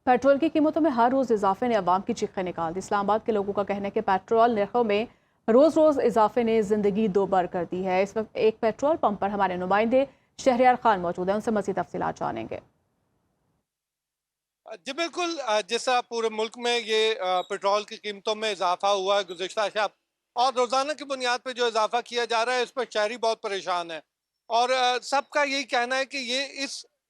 Petrol की कीमतों में हर रोज़ इजाफे ने अवाम की चीखें निकाल दी। इस्लामाबाद के लोगों का कहना है कि पेट्रोल नरखों में रोज़ रोज़ इजाफे ने ज़िंदगी दोबर कर दी है। इस वक्त एक पेट्रोल पंप पर हमारे नुमाइंदे शहरियार खान मौजूद हैं, उनसे मज़ीद तफसीलात जानेंगे। जी बिल्कुल, जैसा पूरे मुल्क में ये पेट्रोल की कीमतों में इजाफा हुआ है गुज़िश्ता शब, और रोज़ाना की बुनियाद पर जो इजाफा किया जा रहा है, इस पर शहरी बहुत परेशान है। और सबका यही कहना है कि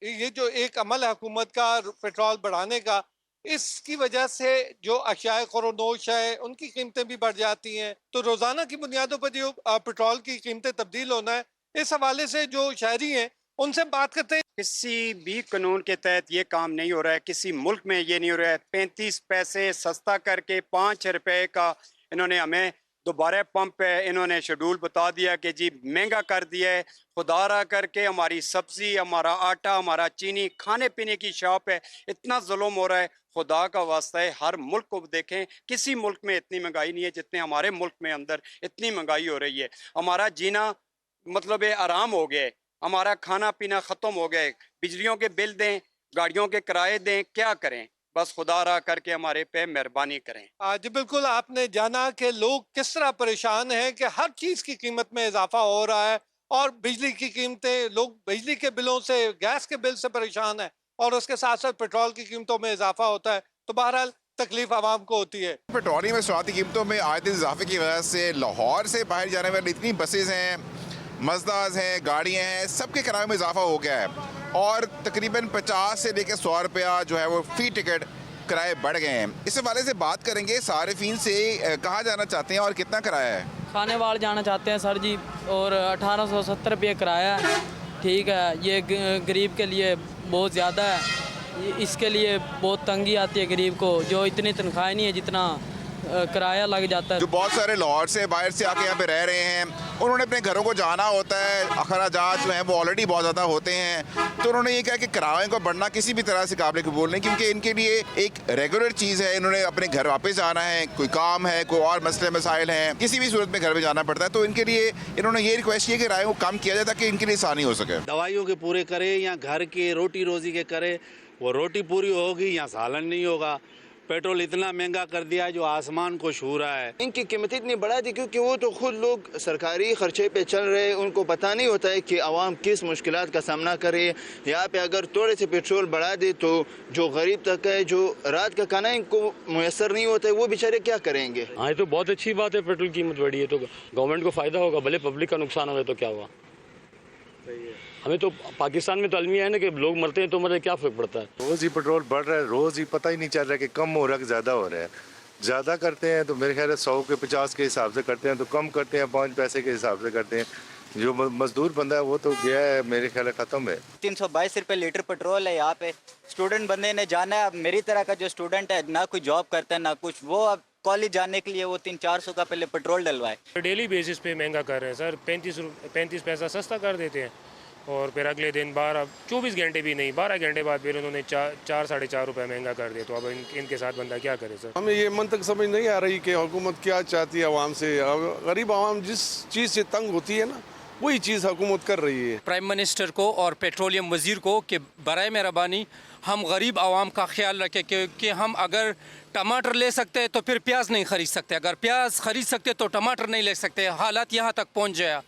ये जो एक अमल है हुकूमत का पेट्रोल बढ़ाने का, इसकी वजह से जो अशियाए ख़ुरोनोश है उनकी कीमतें भी बढ़ जाती हैं। तो रोज़ाना की बुनियादों पर जो पेट्रोल की कीमतें तब्दील होना है, इस हवाले से जो शहरी हैं उनसे बात करते हैं। किसी भी कानून के तहत ये काम नहीं हो रहा है, किसी मुल्क में ये नहीं हो रहा है। 35 पैसे सस्ता करके 5 रुपए का इन्होंने हमें दोबारा पंप है, इन्होंने शेड्यूल बता दिया कि जी महंगा कर दिया है। खुदारा करके हमारी सब्जी, हमारा आटा, हमारा चीनी, खाने पीने की शॉप है, इतना जुल्म हो रहा है। खुदा का वास्ता है, हर मुल्क को देखें, किसी मुल्क में इतनी महंगाई नहीं है जितने हमारे मुल्क में अंदर इतनी महंगाई हो रही है। हमारा जीना मतलब ये आराम हो गया है, हमारा खाना पीना ख़त्म हो गया है। बिजलियों के बिल दें, गाड़ियों के किराए दें, क्या करें? बस खुदा रहा करके हमारे पे मेहरबानी करें। जी बिल्कुल, आपने जाना कि लोग किस तरह परेशान हैं कि हर चीज़ की कीमत में इजाफा हो रहा है, और बिजली की कीमतें, लोग बिजली के बिलों से, गैस के बिल से परेशान है, और उसके साथ साथ पेट्रोल की कीमतों में इजाफा होता है। तो बहरहाल तकलीफ आवाम को होती है। पेट्रोलियम मसनूआती कीमतों में आए दिन इजाफे की वजह से लाहौर से बाहर जाने वाली इतनी बसेज़ हैं, मज़दास हैं, गाड़ियाँ हैं, सबके किराए में इजाफा हो गया है, और तकरीबन 50 से लेकर 100 रुपया जो है वो फ़ी टिकट किराए बढ़ गए हैं। इस हवाले से बात करेंगे सारिफीन से, कहाँ जाना चाहते हैं और कितना किराया है? खाने वाल जाना चाहते हैं सर जी, और 1870 रुपये किराया है। ठीक है, ये गरीब के लिए बहुत ज़्यादा है, इसके लिए बहुत तंगी आती है गरीब को, जो इतनी तनख्वाह नहीं है जितना किराया लग जाता है। जो बहुत सारे लाहौर से बाहर से आके यहाँ पे रह रहे हैं, उन्होंने अपने घरों को जाना होता है, अखराजात जो हैं वो ऑलरेडी बहुत ज़्यादा होते हैं, तो उन्होंने ये कहा कि किराए को बढ़ना किसी भी तरह से काबिल कबूल नहीं, क्योंकि इनके लिए एक रेगुलर चीज़ है, इन्होंने अपने घर वापस जाना है, कोई काम है, कोई और मसले मसाइल हैं, किसी भी सूरत में घर में जाना पड़ता है। तो इनके लिए इन्होंने ये रिक्वेस्ट की कि किराए को कम किया जाए ताकि इनके लिए आसानी हो सके। दवाइयों के पूरे करे या घर के रोटी रोजी के करे, वो रोटी पूरी होगी या सालन नहीं होगा। पेट्रोल इतना महंगा कर दिया है जो आसमान को छू रहा है। इनकी कीमत इतनी बढ़ा दी क्योंकि वो तो खुद लोग सरकारी खर्चे पे चल रहे हैं, उनको पता नहीं होता है कि आवाम किस मुश्किलात का सामना करे। यहाँ पे अगर थोड़े से पेट्रोल बढ़ा दे तो जो गरीब तक है, जो रात का खाना इनको मुयसर नहीं होता है, वो बेचारे क्या करेंगे। हाँ, ये तो बहुत अच्छी बात है, पेट्रोल की कीमत बढ़ी है तो गवर्नमेंट को फ़ायदा होगा, भले पब्लिक का नुकसान हो तो क्या हुआ। हमें तो पाकिस्तान में तो अलमिया है ना कि लोग मरते हैं तो मरे, क्या फ़र्क पड़ता है। रोज़ ही पेट्रोल बढ़ रहा है, रोज़ ही पता ही नहीं चल रहा है कि कम हो रहा है कि ज़्यादा हो रहा है। ज़्यादा करते हैं तो मेरे ख्याल है 100 के 50 के हिसाब से करते हैं, तो कम करते हैं 5 पैसे के हिसाब से करते हैं। जो मजदूर बंदा है वो तो गया है, मेरे ख्याल है ख़त्म है। 322 रुपये लीटर पेट्रोल है यहाँ पे। स्टूडेंट बंदे ने जाना है, अब मेरी तरह का जो स्टूडेंट है ना कोई जॉब करता है ना कुछ, वो अब कॉलेज जाने के लिए वो 300-400 का पहले पेट्रोल डलवाए। डेली बेसिस पे महंगा कर रहे हैं सर, 35 पैसा सस्ता कर देते हैं, और फिर अगले दिन 24 घंटे भी नहीं, 12 घंटे बाद फिर उन्होंने 4-4.5 रुपये महंगा कर दिया। तो अब इनके साथ बंदा क्या करे सर। हमें ये मंतक समझ नहीं आ रही कि हुकूमत क्या चाहती है आवाम से। गरीब आवाम जिस चीज़ से तंग होती है ना, वही चीज़ हुकूमत कर रही है। प्राइम मिनिस्टर को और पेट्रोलियम वज़ीर को कि बराए मेहरबानी हम गरीब आवाम का ख्याल रखें, कि हम अगर टमाटर ले सकते हैं तो फिर प्याज नहीं ख़रीद सकते, अगर प्याज ख़रीद सकते तो टमाटर नहीं ले सकते। हालात यहाँ तक पहुँच गया।